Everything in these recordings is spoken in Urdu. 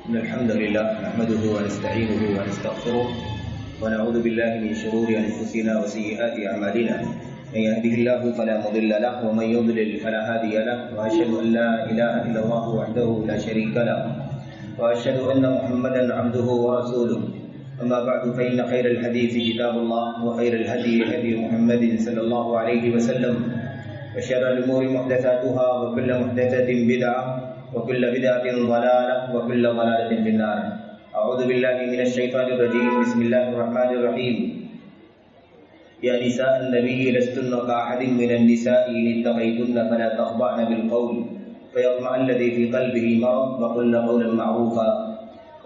إن الحمد لله نحمده ونستعينه ونستغفره ونعوذ بالله من شرور أنفسنا وسيئات أعمالنا من يهده الله فلا مضل له ومن يضلل فلا هادي له وأشهد أن لا إله إلا الله وحده لا شريك له وأشهد أن محمدا عبده ورسوله أما بعد فإن خير الحديث كتاب الله وخير الهدي هدي محمد صلى الله عليه وسلم وشر الأمور محدثاتها وكل محدثة بدعة وكل بدعة ضلالة وكل ضلالة في النار. أعوذ بالله من الشيطان الرجيم. بسم الله الرحمن الرحيم. يا نساء النبي لستن كأحد من النساء إن اتقيتن فلا تخضعن بالقول فيطمع الذي في قلبه مرض وقلن قولا معروفا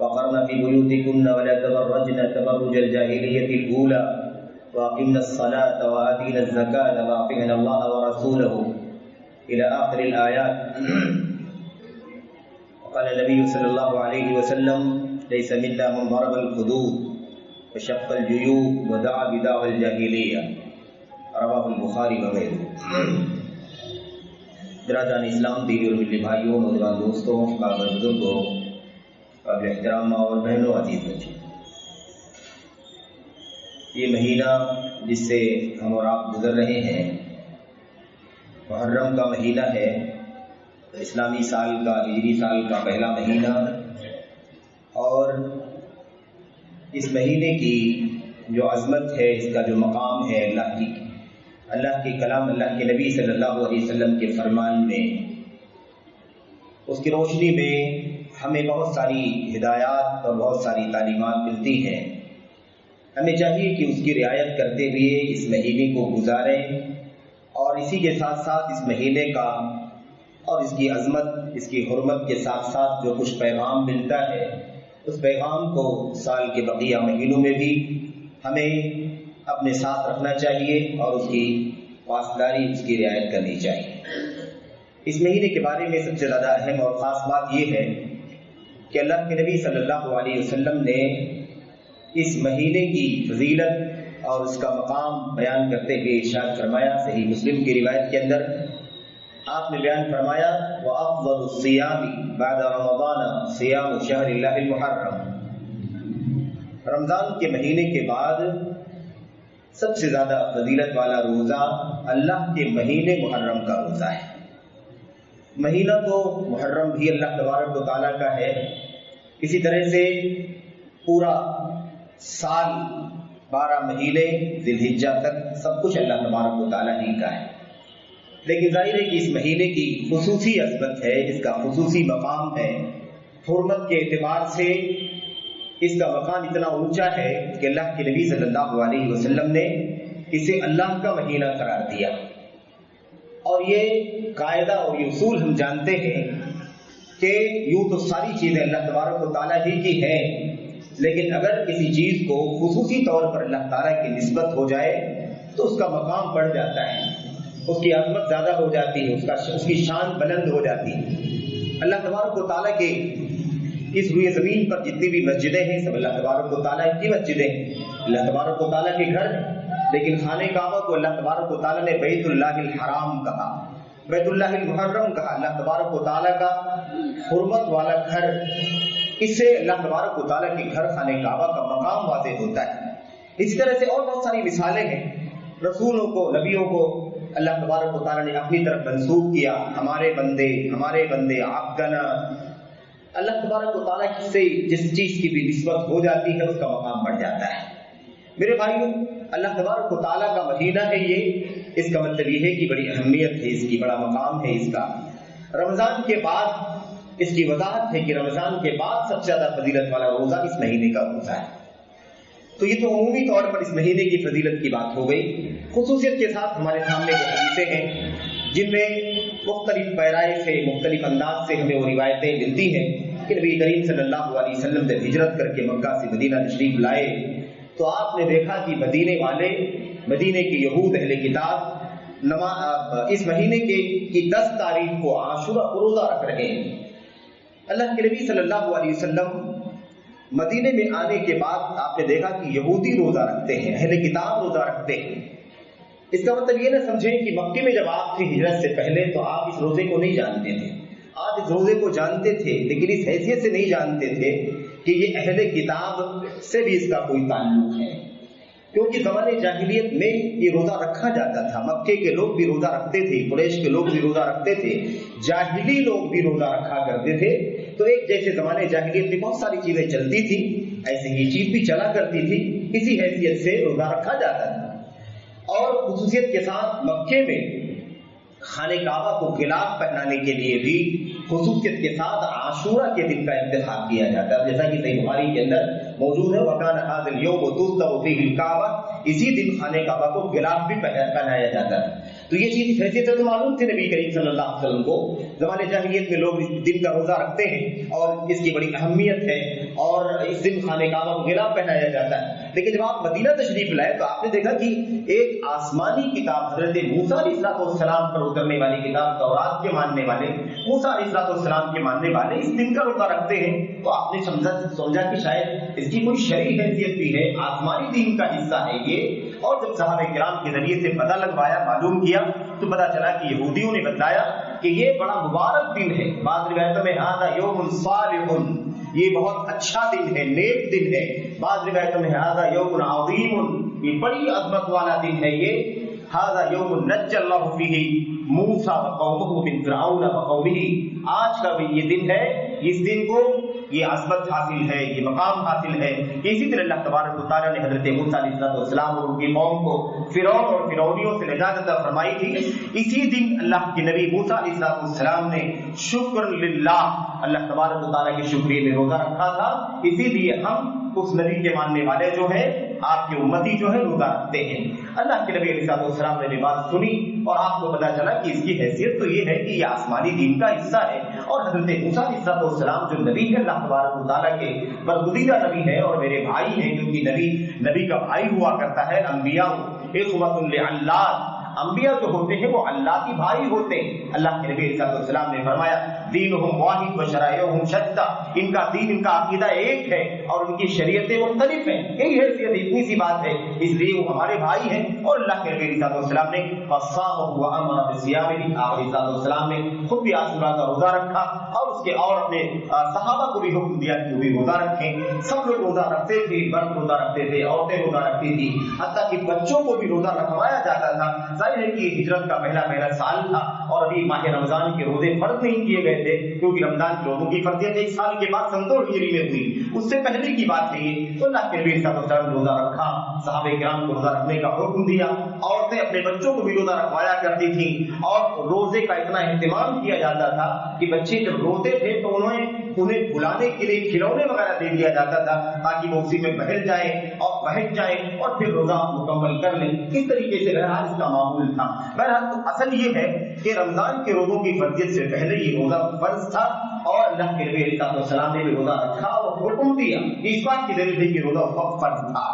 وقرن في بيوتكن ولا تبرجن تبرج الجاهلية الأولى وأقمنا الصلاة وآتينا الزكاة وأطعنا الله ورسوله إلى آخر الآيات. قال النبي صلى الله عليه وسلم ليس منا من ضرب الخدود وشق الجيوب ودعا بدعوى الجاهلية. رواه البخاری وغیرہ. برادران اسلام، دینی اور ملی بھائیوں، نوجوان دوستوں، بابر بزرگوں، قابل احترام ماں اور بہنوں، عزیز بچوں، یہ مہینہ جس سے ہم اور آپ گزر رہے ہیں محرم کا مہینہ ہے. اسلامی سال کا، ہجری سال کا پہلا مہینہ، اور اس مہینے کی جو عظمت ہے، اس کا جو مقام ہے اللہ کے کلام، اللہ کے نبی صلی اللہ علیہ وسلم کے فرمان میں، اس کی روشنی میں ہمیں بہت ساری ہدایات اور بہت ساری تعلیمات ملتی ہیں. ہمیں چاہیے کہ اس کی رعایت کرتے ہوئے اس مہینے کو گزاریں، اور اسی کے ساتھ ساتھ اس مہینے کا اور اس کی عظمت، اس کی حرمت کے ساتھ ساتھ جو کچھ پیغام ملتا ہے، اس پیغام کو سال کے بقیہ مہینوں میں بھی ہمیں اپنے ساتھ رکھنا چاہیے اور اس کی پاسداری، اس کی رعایت کرنی چاہیے. اس مہینے کے بارے میں سب سے زیادہ اہم اور خاص بات یہ ہے کہ اللہ کے نبی صلی اللہ علیہ وسلم نے اس مہینے کی فضیلت اور اس کا مقام بیان کرتے ہوئے ارشاد فرمایا. صحیح مسلم کی روایت کے اندر آپ نے بیان فرمایا وَأَفْضَلُ الصِّيَامِ بَعْدَ رَمَضَانَ صِيَامُ شَهْرِ اللَّهِ الْمُحَرَّمِ. رمضان کے مہینے کے بعد سب سے زیادہ فضیلت والا روزہ اللہ کے مہینے محرم کا روزہ ہے. مہینہ تو محرم بھی اللہ تبارک و تعالیٰ کا ہے. اسی طرح سے پورا سال 12 مہینے ذی الحجہ تک سب کچھ اللہ تبارک و تعالیٰ ہی کا ہے. لیکن ظاہر ہے کہ اس مہینے کی خصوصی عظمت ہے، اس کا خصوصی مقام ہے. حرمت کے اعتبار سے اس کا مقام اتنا اونچا ہے کہ اللہ کے نبی صلی اللہ علیہ وسلم نے اسے اللہ کا مہینہ قرار دیا. اور یہ قاعدہ اور یہ اصول ہم جانتے ہیں کہ یوں تو ساری چیزیں اللہ تبارک و تعالیٰ ہی کی ہیں، لیکن اگر کسی چیز کو خصوصی طور پر اللہ تعالیٰ کی نسبت ہو جائے تو اس کا مقام بڑھ جاتا ہے، اس کی عظمت زیادہ ہو جاتی ہے، اس کی شان بلند ہو جاتی ہے. اللہ تبارک و تعالیٰ کے اس روئے زمین پر جتنی بھی مسجدیں ہیں سب اللہ تبارک و تعالیٰ کی مسجدیں ہیں، اللہ تبارک و تعالیٰ کے گھر ہیں. لیکن خانہ کعبہ کو اللہ تبارک و تعالیٰ نے بیت اللہ الحرام کہا، بیت اللہ المحرم کہا. اللہ تبارک و تعالیٰ کا حرمت والا گھر، اس سے اللہ تبارک و تعالیٰ کے گھر خانہ کعبہ کا مقام واضح ہوتا ہے. اسی طرح سے اور بہت ساری مثالیں ہیں. رسولوں کو، نبیوں کو اللہ تبارک و تعالیٰ نے اپنی طرف منسوب کیا. ہمارے بندے عبدنا. اللہ تبارک و تعالیٰ سے جس چیز کی بھی نسبت ہو جاتی ہے اس کا مقام بڑھ جاتا ہے. میرے بھائیوں، اللہ تبارک و تعالیٰ کا مہینہ ہے یہ. اس کا مطلب یہ ہے کہ بڑی اہمیت ہے اس کی، بڑا مقام ہے اس کا. رمضان کے بعد اس کی وضاحت ہے کہ رمضان کے بعد سب سے زیادہ فضیلت والا روزہ اس مہینے کا روزہ ہے. تو یہ تو عمومی طور پر اس مہینے کی فضیلت کی بات ہو گئی. خصوصیت کے ساتھ ہمارے سامنے جو حدیثیں ہیں جن میں مختلف پیرائے سے، مختلف انداز سے ہمیں وہ روایتیں ملتی ہیں کہ نبی کریم صلی اللہ علیہ وسلم جب ہجرت کر کے مکہ سے مدینہ تشریف لائے تو آپ نے دیکھا کہ مدینے کے یہود اہل کتاب اس مہینے کی 10 تاریخ کو عاشورہ کو روزہ رکھ رہے ہیں. اللہ کے نبی صلی اللہ علیہ وسلم مدینے میں آنے کے بعد آپ نے دیکھا کہ یہودی روزہ رکھتے ہیں، اہل کتاب روزہ رکھتے ہیں. اس کا مطلب یہ نہ سمجھیں کہ مکے میں جب آپ تھے ہجرت سے پہلے تو آپ اس روزے کو نہیں جانتے تھے. آج اس روزے کو جانتے تھے لیکن اس حیثیت سے نہیں جانتے تھے کہ یہ اہل کتاب سے بھی اس کا کوئی تعلق ہے، کیونکہ زمانے جاہلیت میں یہ روزہ رکھا جاتا تھا. مکے کے لوگ بھی روزہ رکھتے تھے، قریش کے لوگ بھی روزہ رکھتے تھے، جاہلی لوگ بھی روزہ رکھا کرتے تھے. تو ایک جیسے زمانے جاہلیت میں بہت ساری چیزیں چلتی تھی، ایسے یہ چیز بھی چلا کرتی تھی، اسی حیثیت سے روزہ رکھا جاتا تھا. اور خصوصیت کے ساتھ مکے میں خانہ کعبہ کو غلاف پہنانے کے لیے بھی خصوصیت کے ساتھ عاشورہ کے دن کا انتخاب کیا جاتا ہے، جیسا کہ صحیح بخاری کے اندر موجود ہے وَكَانَ هَذَا الْيَوْمُ تُسْتَرُ فِيهِ الْكَعْبَةُ، اسی دن خانہ کعبہ کو غلاف بھی پہنایا جاتا ہے. تو یہ چیز اس حیثیت سے تو معلوم تھی نبی کریم صلی اللہ علیہ وسلم کو. زمانے جاہلیت میں لوگ اس دن کا روزہ رکھتے ہیں اور اس کی بڑی اہمیت ہے اور اس دن خانہ کعبہ کو غلاف پہنایا جاتا ہے. لیکن جب آپ مدینہ تشریف لائے تو آپ نے دیکھا کہ ایک آسمانی کتاب حضرت موسیٰ علیہ السلام پر اترنے والی کتاب تورات کے ماننے والے، موسیٰ علیہ السلام کے ماننے والے اس دن کا روزہ رکھتے ہیں. تو آپ نے سمجھا کہ شاید اس کی کوئی شرعی حیثیت بھی ہے، آسمانی دین کا حصہ ہے یہ. اور جب صحابہ کرام کے ذریعے سے پتہ لگوایا، معلوم کیا، تو پتہ چلا کہ یہودیوں نے بتلایا کہ یہ بڑا مبارک دن ہے. بعض روایتوں میں ھذا یوم صالح، یہ بہت اچھا دن ہے، نیک دن ہے. بعض روایتوں میں ھذا یوم عظیم، یہ بڑی عظمت والا دن ہے. یہ ھذا یوم نجى اللہ فیہ موسیٰ وقومہ من فرعون وقومہ، آج کا بھی یہ دن ہے. اس دن کو یہ عظمت حاصل ہے، یہ مقام حاصل ہے. اسی طرح اللہ تبارک و تعالیٰ نے حضرت موسیٰ علیہ السلام اور ان کی قوم کو فرعون اور فرعونیوں سے نجات عطا فرمائی تھی. اسی دن اللہ کے نبی موسیٰ علیہ السلام نے شکر للہ، اللہ تبارک و تعالیٰ کے شکریہ میں روزہ رکھا تھا. اسی لیے ہم اس نبی کے ماننے والے جو ہیں، آپ کے امتی جو ہے روزہ رکھتے ہیں. اللہ کے نبی علیہ السلام نے بھی بات سنی اور آپ کو پتا چلا کہ اس کی حیثیت تو یہ ہے کہ یہ آسمانی دین کا حصہ ہے. اور حضرت موسیٰ علیہ السلام جو نبی ہے اللہ تبارک و تعالیٰ کے برگزیدہ نبی ہے اور میرے بھائی ہیں، کیونکہ نبی کا بھائی ہوا کرتا ہے. انبیاء اخوۃ لعلات، انبیاء جو ہوتے ہیں وہ اللہ کی بھائی ہوتے ہیں. اللہ کے نبی علیہ السلام نے فرمایا دینہم واحد و شرائعہم شتیٰ، ان کا دین، ان کا عقیدہ ایک ہے اور ان کی شریعتیں مختلف ہیں. یہی حیثیت، اتنی سی بات ہے، اس لیے وہ ہمارے بھائی ہیں. اور اللہ کے نبی علیہ السلام نے فصامہ وامر بصیامہ، آپ علیہ السلام نے خود بھی عاشورہ کا روزہ رکھا اور اس کے اور اپنے صحابہ کو بھی حکم دیا کہ وہ بھی روزہ رکھیں. سب لوگ روزہ رکھتے تھے، مرد روزہ رکھتے تھے، عورتیں روزہ رکھتی تھی، حتیٰ کہ بچوں کو بھی روزہ رکھوایا جاتا تھا. ظاہر ہے کہ ہجرت کا پہلا سال تھا اور ابھی ماہ رمضان کے روزے فرض نہیں کیے گئے تھے، کیونکہ رمضان کے روزوں کی فرضیت ایک سال کے بعد سن 2 ہجری میں ہوئی، اس سے پہلے کی بات ہے یہ. تو اللہ کے نبی صلی اللہ علیہ وسلم نے روزہ رکھا، صحابہ کرام کو روزہ رکھنے کا حکم دیا. عورتیں اپنے بچوں کو بھی روزہ رکھوایا کرتی تھیں اور روزے کا اتنا اہتمام کیا جاتا تھا کہ بچے جب روتے تھے تو انہیں بلانے کے لیے کھلونے وغیرہ دے دیا جاتا تھا تاکہ وہ اسی میں بہل جائیں اور پھر روزہ مکمل کر لیں. اس طریقے سے بہرحال اس کا معمول تھا. بہرحال تو اصل یہ ہے کہ رمضان کے روزوں کی فرضیت سے پہلے یہ روزہ فرض تھا اور اللہ کے نبی علیہ السلام نے بھی روزہ رکھا اور حکم دیا. اس بات کی دلیل ہے کہ روزہ اس وقت فرض تھا.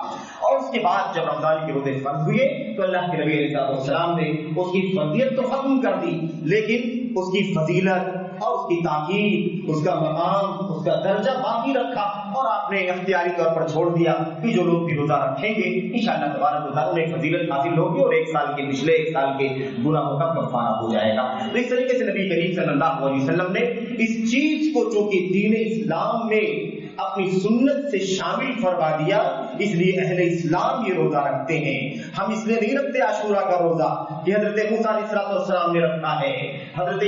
اور اس کے بعد جب رمضان کے روزے فرض ہوئے تو اللہ کے نبی علیہ السلام نے اس کی فرضیت تو ختم کر دی، لیکن اس کی فضیلت اور اس کی تاکید، اس کا مقام، اس کا درجہ باقی رکھا اور آپ نے اختیاری طور پر چھوڑ دیا کہ جو لوگ بھی روزہ رکھیں گے انشاءاللہ تبارک و تعالیٰ انہیں فضیلت حاصل ہوگی اور ایک سال کے پچھلے ایک سال کے گناہوں کا کفارہ ہو جائے گا. تو اس طریقے سے نبی کریم صلی اللہ علیہ وسلم نے اس چیز کو جو کہ دین اسلام میں اپنی سنت سے شامل فرما دیا، اس لیے اہل اسلام یہ روزہ رکھتے ہیں. ہم اس لیے نہیں رکھتے عاشورہ کا روزہ کہ حضرت موسیٰ علیہ السلام نے رکھا ہے، حضرت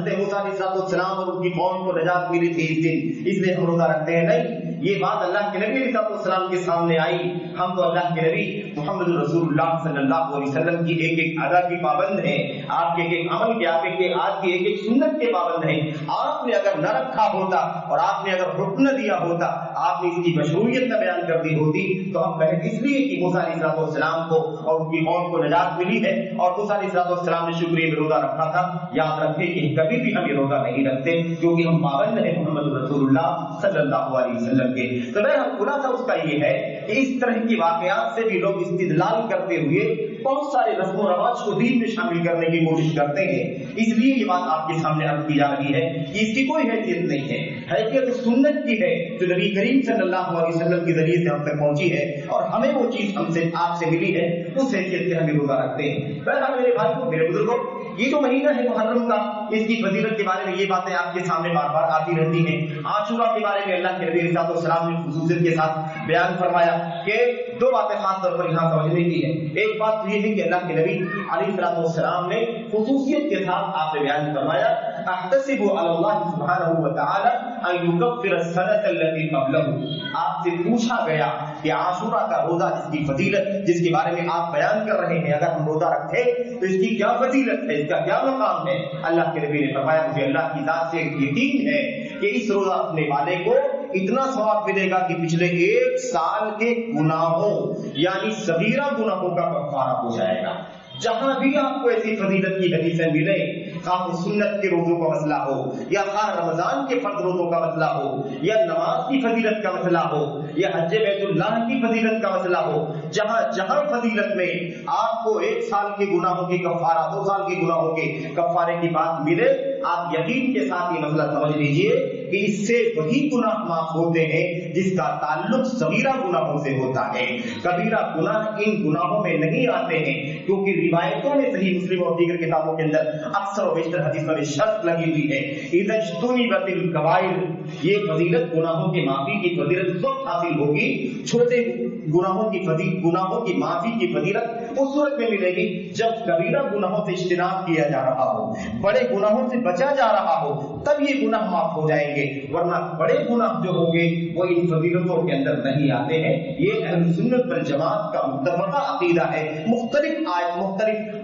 موسیٰ علیہ السلام اور ان کی قوم کو نجات ملی تھی اس دن، اس لیے ہم روزہ رکھتے ہیں. نہیں، یہ بات اللہ کے نبی علیہ السلام کے سامنے آئی. ہم تو اللہ کے نبی محمد رسول اللہ صلی اللہ علیہ وسلم کی ایک ایک ادا کی پابند ہیں، آپ کے ایک ایک عمل کے، آپ کے آج کی ایک ایک سنت کے پابند ہیں. آپ نے اگر نہ رکھا ہوتا اور آپ نے اگر حکم نہ دیا ہوتا، آپ نے اس کی مشروعیت نہ بیان کر دی ہوتی تو ہم کہتے اس لیے کہ موسیٰ علیہ السلام کو اور ان کی قوم کو نجات ملی ہے اور موسیٰ علیہ السلام نے شکریہ میں روزہ رکھا تھا. یاد رکھیں کہ کبھی بھی ہم یہ روزہ نہیں رکھتے کیونکہ ہم پابند ہیں محمد رسول اللہ صلی اللہ علیہ وسلم کے. تو خلاصہ اس کا یہ ہے کہ اس طرح کی واقعات سے بھی لوگ استدلال کرتے ہوئے بہت سارے رسم و رواج کو دین میں شامل کرنے کی کوشش کرتے ہیں. اس لیے یہ بات آپ کے سامنے عرض کی جا رہی ہے کہ اس کی کوئی حیثیت نہیں ہے. حیثیت سنت کی ہے جو نبی کریم صلی اللہ علیہ وسلم کے ذریعے سے ہم تک پہنچی ہے اور ہمیں وہ چیز ہم سے آپ سے ملی ہے، اس حیثیت سے ہمیں روزہ رکھتے ہیں. بہرحال میرے بھائیوں، میرے بزرگوں، یہ جو مہینہ ہے محرم کا، اس کی فضیلت کے بارے میں یہ باتیں آپ کے سامنے بار بار آتی رہتی ہیں۔ عاشورہ کے بارے میں اللہ کے نبی علیہ السلام نے خصوصیت کے ساتھ بیان فرمایا کہ دو باتیں خاص طور پر یہاں سمجھنے کی ہے۔ ایک بات یہ ہے کہ اللہ کے نبی علیہ السلام نے خصوصیت کے ساتھ آپ نے بیان فرمایا احتسب علی اللہ سبحانہ وتعالی ان یکفر السنۃ التي قبلہ۔ آپ سے پوچھا گیا کہ عاشورہ کا روزہ جس کی فضیلت جس کے بارے میں آپ بیان کر رہے ہیں، اگر ہم روزہ رکھیں تو اس کی کیا فضیلت ہے، اس کا کیا مقام ہے؟ اللہ کے نبی نے فرمایا مجھے اللہ کی ذات سے یقین ہے کہ اس روزہ رکھنے والے کو اتنا ثواب ملے گا کہ پچھلے 1 سال کے گناہوں یعنی صغیرہ گناہوں کا کفارہ ہو جائے گا۔ جہاں بھی آپ کو ایسی فضیلت کی حدیثیں ملے، خواہ سنت کے روزوں کا مسئلہ ہو یا خواہ رمضان کے فرض روزوں کا مسئلہ ہو یا نماز کی فضیلت کا مسئلہ ہو یا حج بیت اللہ کی فضیلت کا مسئلہ ہو، جہاں جہاں فضیلت میں آپ کو 1 سال کے گناہوں کی کفارہ، 2 سال کے گناہوں کے کفارے کی بات ملے، آپ یقین کے ساتھ یہ مسئلہ سمجھ لیجئے کہ اس سے وہی گناہ معاف ہوتے ہیں جس کا تعلق صغیرہ گناہوں سے ہوتا ہے۔ کبیرہ گناہ ان گناہوں میں نہیں آتے ہیں، کیونکہ روایتوں میں صحیح مسلم اور دیگر کتابوں کے اندر اکثر و بیشتر حدیث میں شرط لگی ہوئی ہے اذا اجتنبت الکبائر، یہ فضیلت گناہوں کی معافی کی فضیلت اس وقت حاصل ہوگی، چھوٹے گناہوں کی معافی کی فضیلت اس صورت میں ملے گی جب کبیرہ گناہوں سے اجتناب کیا جا رہا ہو، بڑے گناہوں سے بچا جا رہا ہو، تب یہ گناہ معاف ہو جائیں گے، ورنہ بڑے گناہ جو ہوں گے وہ ان فضیلتوں کے اندر نہیں آتے ہیں۔ یہ اہل سنت والجماعت کا متفقہ عقیدہ ہے، مختلف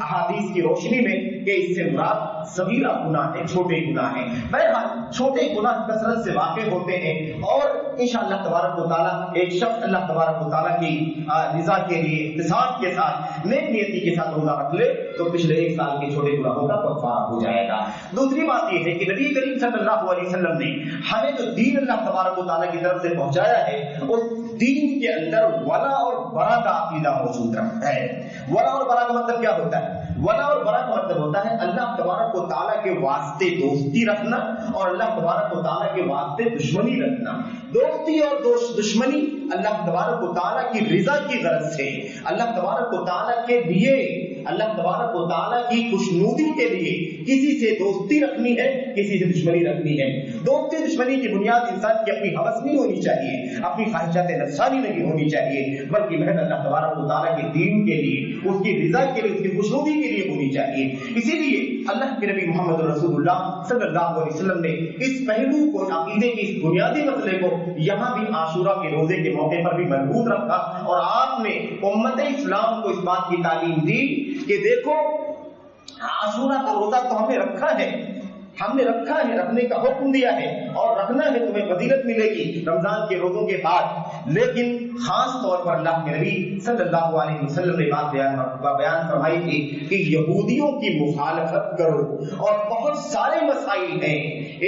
احادیث کی روشنی میں، کہ اس سے مراد صغیرہ گناہ ہے، چھوٹے گناہ ہیں۔ بہرحال چھوٹے گناہ کثرت سے واقع ہوتے ہیں، اور انشاءاللہ تبارک و تعالیٰ ایک شخص اللہ تبارک و تعالیٰ کی رضا کے لیے احتساب کے ساتھ نیک نیتی کے ساتھ روزہ رکھ لے تو پچھلے 1 سال کے چھوٹے گناہوں کا کفارہ ہو جائے گا۔ دوسری بات یہ ہے کہ نبی کریم صلی اللہ علیہ وسلم نے ہمیں جو دین اللہ تبارک و تعالیٰ کی طرف سے پہنچایا ہے، اس دین کے اندر ولا اور برا کا عقیدہ موجود رکھتا ہے۔ ولا اور برا کا مطلب کیا ہوتا ہے؟ ولا اور برا کا مطلب ہوتا ہے اللہ تبارک و تعالیٰ کے واسطے دوستی رکھنا اور اللہ تبارک و تعالیٰ کے واسطے دشمنی رکھنا۔ دوستی اور دشمنی اللہ تبارک و تعالیٰ کی رضا کی غرض سے، اللہ تبارک و تعالیٰ کے لیے، اللہ تبارک و تعالیٰ کی خوشنودی کے لیے کسی سے دوستی رکھنی ہے، کسی سے دشمنی رکھنی ہے۔ دوستی دشمنی کی بنیاد انسان کی اپنی ہوس نہیں ہونی چاہیے، اپنی خواہشات نفسانی نہیں ہونی چاہیے، بلکہ محض اللہ تبارک و تعالیٰ کے دین کے لیے، اس کی رضا کے لیے، اس کی خوشنودی کے لیے ہونی چاہیے۔ اسی لیے اللہ کے نبی محمد رسول اللہ صلی اللہ علیہ وسلم نے اس پہلو کو، عقیدے کی اس بنیادی مسئلے کو یہاں بھی عاشورہ کے روزے کے موقع پر بھی مربوط رکھا، اور آپ نے امت اسلام کو اس بات کی تعلیم دی کہ دیکھو عاشورہ کا روزہ تو ہم نے رکھا ہے، رکھنے کا حکم دیا ہے، اور رکھنا ہے، تمہیں فضیلت ملے گی رمضان کے روزوں کے بعد، لیکن خاص طور پر اللہ کے نبی صلی اللہ علیہ وسلم نے بات بیان فرمائی تھی کہ یہودیوں کی مخالفت کرو، اور بہت سارے مسائل ہیں،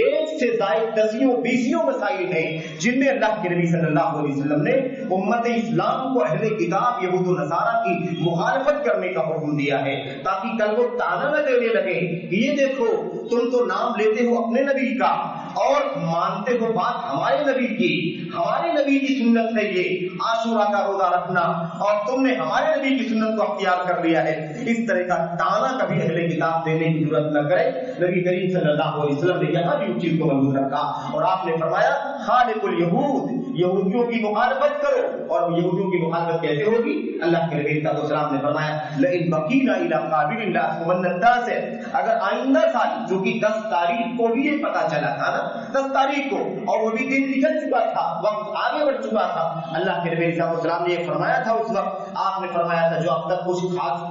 1 سے زائد 10 مسائل ہیں جن میں اللہ کے نبی صلی اللہ علیہ وسلم نے امت اسلام کو اہل کتاب یہود و نصارہ کی مخالفت کرنے کا حکم دیا ہے، تاکہ کل وہ تانا نہ دینے لگے یہ دیکھو تم تو نام لیتے ہو اپنے نبی کا اور مانتے ہو بات ہمارے نبی کی سنت ہے یہ عاشورہ کا روزہ رکھنا، اور تم نے ہمارے نبی کی سنت کو اختیار کر لیا ہے۔ اس طرح کا تانا کبھی اہل کتاب دینے کی ضرورت نہ کرے۔ نبی کریم صلی اللہ علیہ وسلم نے یہاں بھی اس چیز کو محفوظ رکھا، اور آپ نے فرمایا خالق الیہود، یہودیوں کی مخالفت کرو، اور یہودیوں کی مخالفت کیسے ہوگی؟ اللہ کے نبی صلی اللہ علیہ وسلم نے فرمایا لئن بقینا الی قابل لأصومن التاسع، اگر آئندہ سال، جو کہ 10 تاریخ کو بھی یہ پتا چلا تھا نا، 10 تاریخ کو، اور وہ بھی دن نکل چکا تھا، وقت آگے بڑھ چکا تھا، اللہ کے نبی صلی اللہ علیہ وسلم نے یہ فرمایا تھا اس وقت، آپ نے فرمایا تھا جو اب تک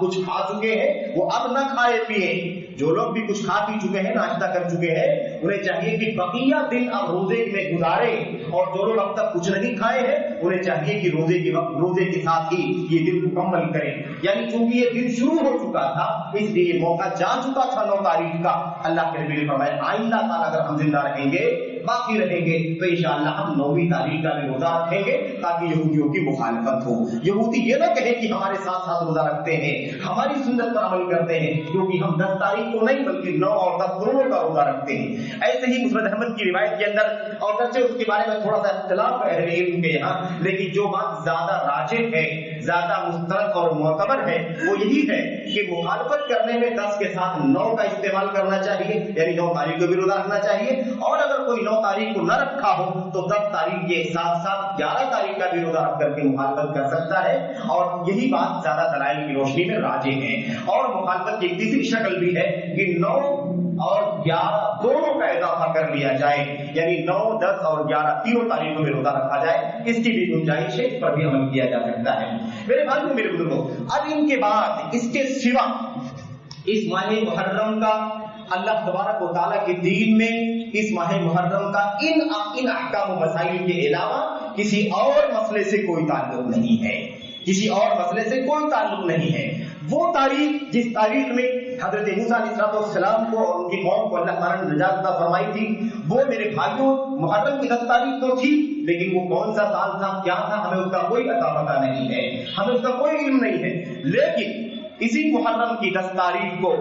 کچھ کھا چکے ہیں وہ اب نہ کھائے پیئے، جو لوگ بھی کچھ کھا پی چکے ہیں، ناشتہ کر چکے ہیں، انہیں چاہیے کہ بقیہ دن اب روزے میں گزارے، اور جو لوگ اب تک کچھ نہیں کھائے ہیں انہیں چاہیے کہ روزے کے ساتھ ہی یہ دن مکمل کریں۔ یعنی چونکہ یہ دن شروع ہو چکا تھا، اس لیے موقع جا چکا تھا 9 تاریخ کا، اللہ کے نبی نے فرمایا آئندہ سال اگر ہم زندہ رہیں گے باقی رہیں گے تو انشاءاللہ ہم 9ویں تاریخ کا بھی روزہ رکھیں گے تاکہ یہودیوں کی مخالفت ہو. یہودی یہ نہ کہے کہ ہمارے ساتھ ساتھ روزہ رکھتے ہیں, ہماری سنت پر عمل کرتے ہیں, کیونکہ ہم 10 تاریخ کو نہیں بلکہ 9 اور 10 دونوں کا روزہ رکھتے ہیں. ایسے ہی مسند احمد کی روایت کے اندر, اور اگرچہ اس کے بارے میں تھوڑا سا اختلاف ہے اہل علم کے یہاں, لیکن جو بات زیادہ راجح ہے, زیادہ مسترد اور معتبر ہے, وہ یہی ہے کہ مخالفت کرنے میں 10 کے ساتھ 9 کا استعمال کرنا چاہیے, یعنی 9 تاریخ کو بھی روزہ رکھنا چاہیے, اور اگر کوئی 9 تاریخ کو نہ رکھا ہو تو 10 تاریخ کے ساتھ ساتھ 11 تاریخ کا بھی روزہ رکھ کر کے مخالفت کر سکتا ہے, اور یہی بات زیادہ دلائل کی روشنی میں راجح ہے. اور مخالفت کی ایک تیسری شکل بھی ہے کہ 9 اور 11 دونوں کا اضافہ کر لیا جائے, یعنی 9, 10 اور 11 تینوں تاریخوں میں روزہ رکھا جائے, اس کی بھی گنجائش ہے, اس پر بھی عمل کیا جا سکتا ہے. میرے بھائیوں میرے بزرگوں, اب ان کے بعد اس کے سوا اس ماہ محرم کا اللہ تبارک و تعالیٰ کے دین میں اس ماہ محرم کا ان احکام و مسائل کے علاوہ کسی اور مسئلے سے کوئی تعلق نہیں ہے, کسی اور مسئلے سے کوئی تعلق نہیں ہے. وہ تاریخ جس تاریخ میں حضرت موسیٰ علیہ السلام کو اور ان کی قوم کو اللہ تعالیٰ نے نجات عطا فرمائی تھی, وہ میرے بھائیوں محرم کی 10 تاریخ تو تھی, لیکن وہ کون سا سال تھا, کیا تھا, ہمیں اس کا کوئی پتہ نہیں ہے, ہمیں اس کا کوئی علم نہیں ہے. لیکن اسی محرم کی 10 تاریخ کو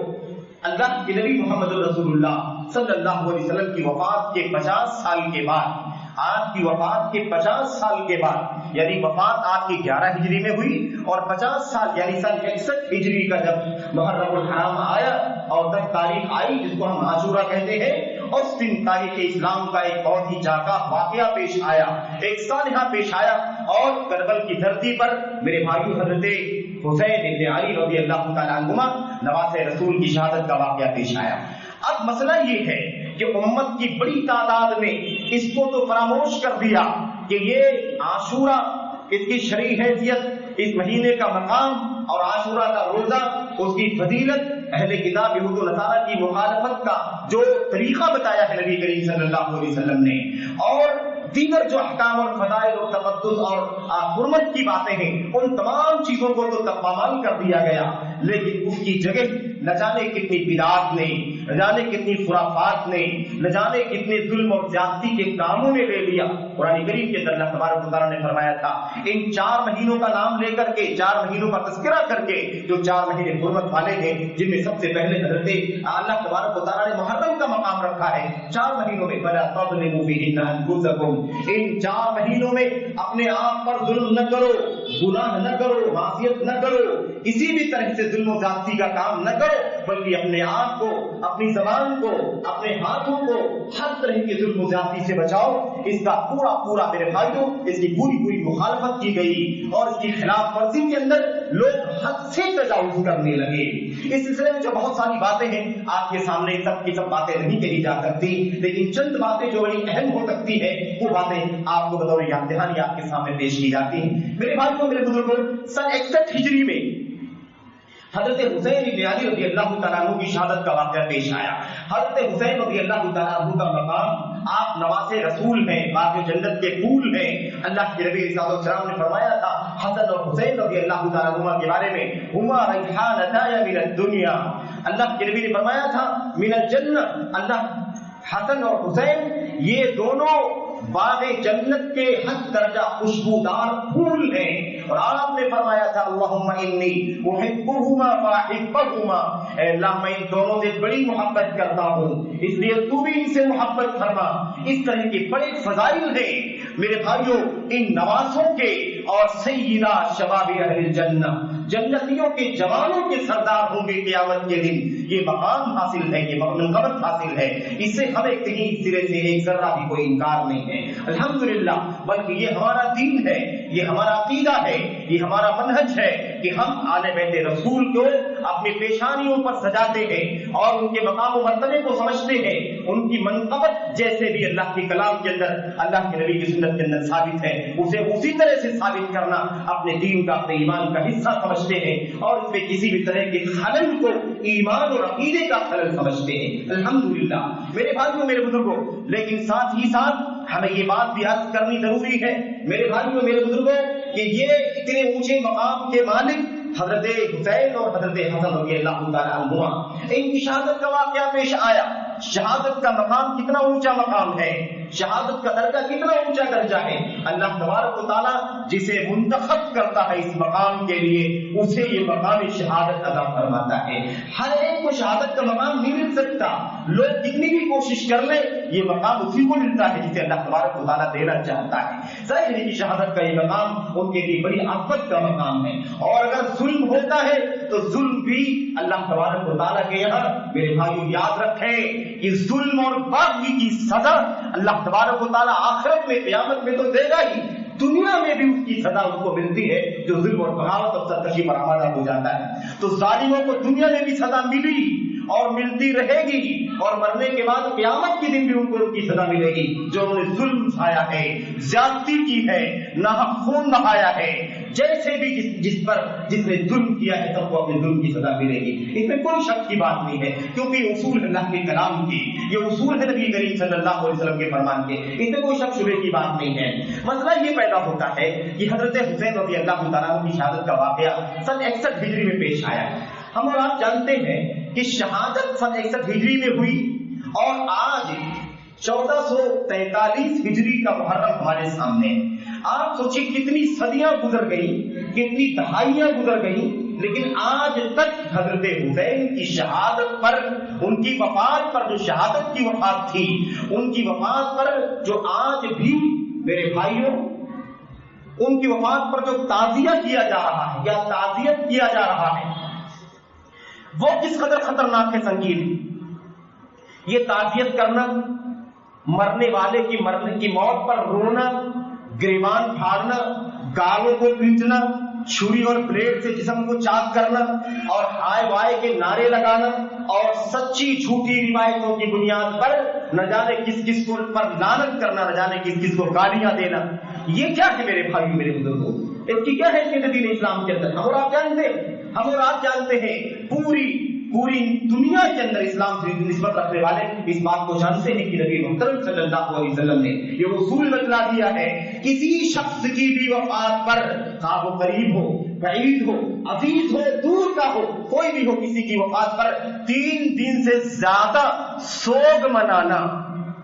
اللہ کے نبی محمد رسول اللہ صلی اللہ علیہ وسلم کی وفات کے 50 سال کے بعد, آپ کی وفات کے 50 سال کے بعد, یعنی وفات آپ کی 11 ہجری میں ہوئی اور 50 سال یعنی سن 61 ہجری کا جب محرم الحرام آیا اور 10 تاریخ آئی جس کو ہم عاشورہ کہتے ہیں, اور اس دن تاریخ اسلام کا ایک بہت ہی جاگا واقعہ پیش آیا, ایک سانحہ پیش آیا, اور کربل کی دھرتی پر میرے بھائیو حضرت حسین ابن علی رضی اللہ تعالیٰ عنہما نواسۂ رسول کی شہادت کا واقعہ پیش آیا. اب مسئلہ یہ ہے کہ امت کی بڑی تعداد نے اس کو تو فراموش کر دیا کہ یہ عاشورہ, اس کی شرعی حیثیت, اس مہینے کا مقام اور عاشورہ کا روزہ, اس کی فضیلت, اہل کتاب یہود و نصارہ کی مخالفت کا جو طریقہ بتایا ہے نبی کریم صلی اللہ علیہ وسلم نے, اور دیگر جو احکام اور فضائل اور تقدس اور حرمت کی باتیں ہیں, ان تمام چیزوں کو تو پامال کر دیا گیا, لیکن اس کی جگہ نہ جانے کتنی بدعات نے, نہ جانے کتنی خرافات نے, نہ جانے کتنے ظلم اور زیادتی کے کاموں نے لے لیا. قرآن کریم کے اندر اللہ تبارک و تعالیٰ نے فرمایا تھا, ان 4 مہینوں کا نام لے کر کے, 4 مہینوں کا تذکرہ کر کے, جو 4 مہینے حرمت والے ہیں, جن میں سب سے پہلے حضرت اللہ تبارک و تعالیٰ نے محرم کا مقام رکھا ہے. 4 مہینوں میں فلا تظلموا فیہن انفسکم, ان 4 مہینوں میں اپنے آپ پر ظلم نہ کرو, گناہ نہ کرو, معصیت نہ کرو, کسی بھی طرح سے ظلم و زیادتی کا کام نہ کرو, بلکہ اپنے آپ کو, اپنی زبان کو, اپنے ہاتھوں کو ہر طرح کے ظلم و زیادتی سے بچاؤ. اس کا پورا میرے بھائیوں اس کی پوری مخالفت کی گئی, اور اس کی خلاف ورزی کے اندر لوگ حد سے تجاوز کرنے لگے. اس سلسلے میں جو بہت ساری باتیں ہیں آپ کے سامنے سب کی سب باتیں نہیں کہی جا سکتی, لیکن چند باتیں جو بڑی اہم ہو سکتی ہے وہ باتیں آپ کو بطور یاد دہانی آپ کے سامنے پیش کی جاتی ہیں. میرے بھائیوں میرے بزرگوں, سن 61 ہجری میں حضرت حسین ابن علی رضی اللہ تعالیٰ عنہ کی شہادت کا واقعہ پیش آیا. حضرت حسین رضی اللہ تعالیٰ عنہ کا مقام, آپ نواسے رسول ہیں, باغ جنت کے پھول ہیں. اللہ کے نبی صلی اللہ علیہ وسلم نے فرمایا تھا حسن اور حسین رضی اللہ تعالیٰ عنہ کے بارے میں, ہما ریحانتان من الدنیا, اللہ کے نبی نے فرمایا تھا من الجنہ, اللہ حسن اور حسین یہ دونوں باغ جنت کے حد درجہ خوشبودار پھول ہیں. اور آپ نے فرمایا تھا اللہم انی احبہما فاحبہما, اے اللہ میں ان دونوں سے بڑی محبت کرتا ہوں, اس لیے تو بھی ان سے محبت فرما. اس طرح کے بڑے فضائل ہیں میرے بھائیوں ان نواسوں کے, اور سیدہ شباب اہل الجنہ, جنتیوں کے جوانوں کے سردار ہوں گے قیامت کے دن. یہ مقام حاصل ہے, یہ منقبت حاصل ہے, اس سے ہمیں کہیں سرے سے ایک ذرہ بھی کوئی انکار نہیں ہے الحمدللہ, بلکہ یہ ہمارا دین ہے, یہ ہمارا عقیدہ ہے, یہ ہمارا منہج ہے کہ ہم آل بیت رسول کو اپنی پیشانیوں پر سجاتے ہیں اور ان کے مقام و مرتبے کو سمجھتے ہیں. ان کی منقبت جیسے بھی اللہ کے کلام کے اندر, اللہ کے نبی کی سنت کے اندر ثابت ہے, اسے اسی طرح سے ثابت کرنا اپنے دین کا, اپنے ایمان کا حصہ سمجھتے ہیں, اور اس میں کسی بھی طرح کے خلل کو ایمان اور عقیدے کا خلل سمجھتے ہیں الحمدللہ. میرے بھائیوں میرے بزرگوں, لیکن ساتھ ہی ساتھ ہمیں یہ بات بھی عرض کرنی ضروری ہے میرے بھائیوں میرے بزرگوں کہ یہ اتنے اونچے مقام کے مالک حضرت حسین اور حضرت حسن رضی اللہ تعالیٰ عنہما, ان کی شہادت کا واقعہ پیش آیا. شہادت کا مقام کتنا اونچا مقام ہے, شہادت کا درجہ کتنا اونچا درجہ ہے. اللہ تبارک و تعالیٰ جسے منتخب کرتا ہے اس مقام کے لیے اسے یہ مقام شہادت عطا فرماتا ہے. ہر ایک کو شہادت کا مقام نہیں مل سکتا. لوگ کتنی بھی کوشش کر لیں یہ مقام اسی کو ملتا ہے جسے اللہ تبارک و تعالیٰ دینا چاہتا ہے. ظاہر ہے کہ شہادت کا یہ مقام ان کے لیے بڑی عظمت کا مقام ہے. اور اگر ظلم ہوتا ہے تو ظلم بھی اللہ تبارک و تعالیٰ کے یہاں میرے بھائیو یاد رکھیں کہ ظلم اور باغی کی سزا اللہ تبارک و تعالیٰ آخرت میں قیامت میں تو دے گا ہی, دنیا میں بھی اس کی سزا اس کو ملتی ہے جو ظلم اور بغاوت اور سرکشی پر آمادہ ہو جاتا ہے. تو ظالموں کو دنیا میں بھی سزا ملی اور ملتی رہے گی, اور مرنے کے بعد قیامت کے دن بھی ان کو ان کی سزا ملے گی جو انہوں نے ظلم اٹھایا ہے, زیادتی کی ہے, ناحق خون بہایا ہے. جیسے بھی جس نے ظلم کیا ہے سب کو اپنے ظلم کی سزا ملے گی. اس میں کوئی شک کی بات نہیں ہے کیونکہ یہ اصول اللہ کے کلام کی, یہ اصول ہے نبی کریم صلی اللہ علیہ وسلم کے فرمان کے. اس میں کوئی شک شبے کی بات نہیں ہے. مسئلہ یہ پیدا ہوتا ہے کہ حضرت حسین رضی اللہ تعالیٰ عنہ کی شہادت کا واقعہ سن 61 ہجری میں پیش آیا. ہم اور آپ جانتے ہیں کہ شہادت سن 61 ہجری میں ہوئی اور آج 1443 ہجری کا محرم ہمارے سامنے. آپ سوچیں کتنی صدیاں گزر گئیں, کتنی دہائیاں گزر گئیں, لیکن آج تک حضرت حسین کی شہادت پر, ان کی وفات پر, جو شہادت کی وفات تھی ان کی وفات پر جو آج بھی میرے بھائیوں ان کی وفات پر جو تعزیہ کیا جا رہا ہے یا تعزیت کیا جا رہا ہے وہ کس قدر خطرناک ہے سنگین. یہ تعزیت کرنا, مرنے والے کی موت پر رونا, گریبان پھاڑنا, گالوں کو پیٹنا, چھری اور بلیڈ سے جسم کو چاک کرنا اور ہائے وائے کے نعرے لگانا اور سچی جھوٹی روایتوں کی بنیاد پر نہ جانے کس کس کو پر لعنت کرنا, نہ جانے کس کس کو گالیاں دینا, یہ کیا ہے میرے بھائی میرے بزرگوں؟ اس کی کیا حیثیت دین اسلام کے اندر؟ ہم اور آپ جانتے ہیں پوری دنیا کے اندر اسلام سے نسبت رکھنے والے اس بات کو جانتے ہیں کہ نبی محترم صلی اللہ علیہ وسلم نے یہ اصول بتلا دیا ہے, کسی شخص کی بھی وفات پر, خواہ وہ قریب ہو, بعید ہو, عزیز ہو, دور کا ہو, کوئی بھی ہو, کسی کی وفات پر 3 دن سے زیادہ سوگ منانا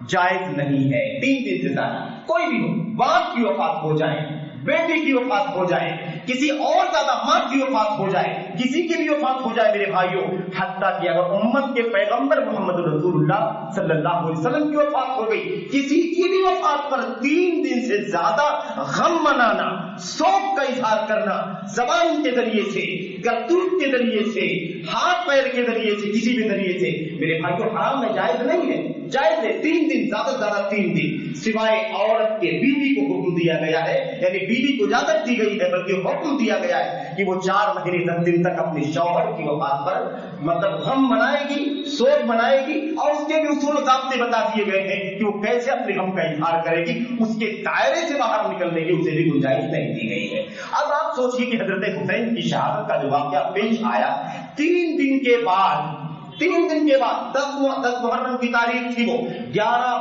جائز نہیں ہے. 3 دن سے زیادہ کوئی بھی ہو, باپ کی وفات ہو جائے, بیٹی کی وفات ہو جائے, کسی اور زیادہ ماں کی وفات ہو جائے, کسی کی بھی وفات ہو جائے میرے بھائیوں, حتیٰ کہ اگر امت کے پیغمبر محمد رسول اللہ صلی اللہ علیہ وسلم کی وفات ہو گئی, کسی کی بھی وفات پر 3 دن سے زیادہ غم منانا, سوگ کا اظہار کرنا, زبان کے ذریعے سے, کرتوت کے ذریعے سے, ہاتھ پیر کے ذریعے سے, کسی بھی ذریعے سے میرے بھائیوں حرام ہے, جائز نہیں ہے. جائز ہے 3 دن, زیادہ سے زیادہ 3 دن, سوائے عورت کے بیوی کو حکم دیا گیا ہے, یعنی بیوی کو اجازت دی گئی ہے بلکہ حکم دیا گیا ہے کہ وہ 4 مہینے 10 دن تک اپنے شوہر کی وفات پر مطلب غم منائے گی, سوگ منائے گی, اور اس کے بھی اصول و ضابطے بتا دیے گئے ہیں کہ وہ کیسے اپنے غم کا اظہار کرے گی. اس کے دائرے سے باہر نکلنے کی اسے بھی گنجائش نہیں دی گئی ہے. اب آپ سوچیے کہ حضرت حسین کی شہادت کا جو واقعہ پیش آیا 3 دن کے بعد 10 محرم کی تاریخ تھی, وہ 11,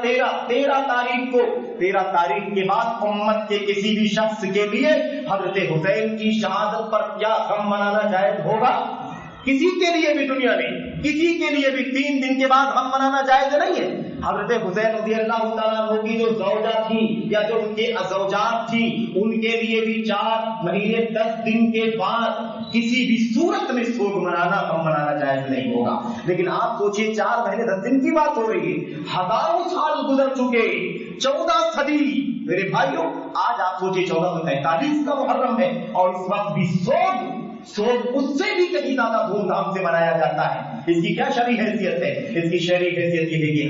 12, 13 تاریخ کو, 13 تاریخ کے بعد امت کے کسی بھی شخص کے لیے حضرت حسین کی شہادت پر کیا غم منانا جائز ہوگا؟ کسی کے لیے بھی دنیا میں کسی کے لیے بھی 3 دن کے بعد غم منانا جائز نہیں ہے. حضرت حسین رضی اللہ تعالیٰ عنہ کی جو زوجہ تھی یا جو ان کے زوجات تھی, ان کے لیے بھی 4 مہینے 10 دن کے بعد کسی بھی صورت میں سوگ منانا, غم منانا جائز نہیں ہوگا. لیکن آپ سوچئے 4 مہینے 10 دن کی بات ہو رہی ہے, ہزاروں سال گزر چکے, 14 صدی میرے بھائیوں. آج آپ سوچئے 1443 کا محرم ہے اور اس وقت بھی سوگ اس سے بھی کہیں زیادہ دھوم دھام سے منایا جاتا ہے. اس کی کیا شرعی حیثیت ہے؟ اس کی شرعی حیثیت یہ ہے کہ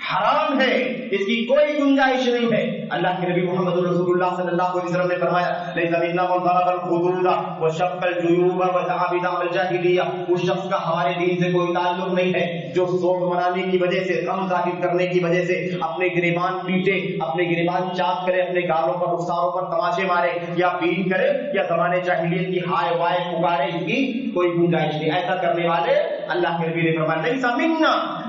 حرام ہے, اس کی کوئی گنجائش نہیں ہے. اللہ کے نبی محمد رسول اللہ صلی اللہ علیہ وسلم نے فرمایا لیس منا من ضرب الخدود وشق الجيوب وذهب دعوى الجاهليه, اس شخص کا ہمارے دین سے کوئی تعلق نہیں ہے جو سوگ منانے کی وجہ سے, غم ظاہر کرنے کی وجہ سے اپنے گریبان پیٹے, اپنے گریبان چاک کرے, اپنے گالوں پر رخساروں پر تماشے مارے یا بین کرے یا زمانے جاہلیت کی ہائے وائے پکارے, اس کی کوئی گنجائش نہیں. ایسا کرنے والے اللہ کے نبی نے فرمایا لیس منا,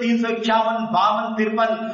351, 52, 53,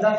10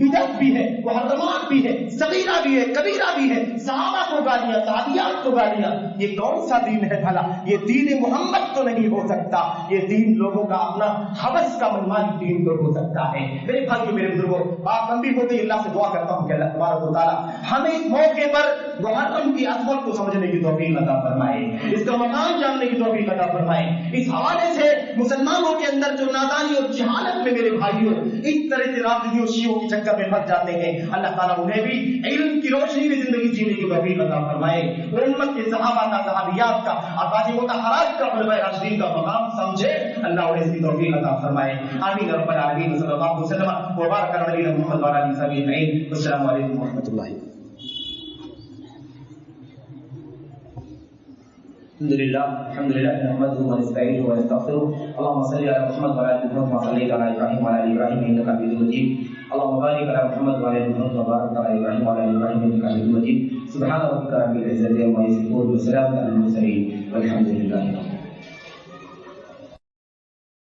بدعت بھی ہے، محرمات بھی ہے، صغیرہ بھی ہے، کبیرہ بھی ہے، صحابہ کو گالیاں، صحابیات کو گالیاں. یہ کون سا دین ہے بھلا؟ یہ دین محمد تو نہیں ہو سکتا. یہ دین لوگوں کا اپنا حوث کا منمانی دین تو ہو سکتا ہے. میرے بھائیو، میرے بزرگوں، بات لمبی ہو گئی. اللہ سے دعا کرتا ہوں کہ اللہ تبارک و تعالیٰ ہمیں اس موقع پر محرم کی عظمت کو سمجھنے کی توفیق عطا فرمائے، اس کا مقام جاننے کی توفیق عطا فرمائے. اس حوالے سے مسلمانوں کے اندر جو نادانی اور جہالت میں میرے بھائیوں اس طرح سے رافضیوں شیعوں کی چکر میں پھنس جاتے ہیں، اللہ تعالیٰ انہیں بھی علم کی روشنی میں زندگی جینے کی توفیق عطا فرمائے. امت کے صحابہ کا، صحابیات کا، ازواج مطہرات کا، علماء راشدین کا مقام سمجھے، اللہ انہیں اس کی توفیق عطا فرمائے. آمین رب العالمین. صلی اللہ علیہ وسلم وبارک علی نبینا محمد وعلی آلہ وصحبہ اجمعین. السلام علیکم ورحمۃ اللہ. الحمد لله نحمده ونستعينه ونستغفره. اللهم صل على محمد وعلى ال محمد كما صليت على ابراهيم وعلى ال ابراهيم انك حميد مجيد. اللهم بارك على محمد وعلى ال محمد كما باركت على ابراهيم وعلى ال ابراهيم انك حميد مجيد. سبحان ربك رب العزة عما يصفون وسلام على المرسلين والحمد لله رب العالمين.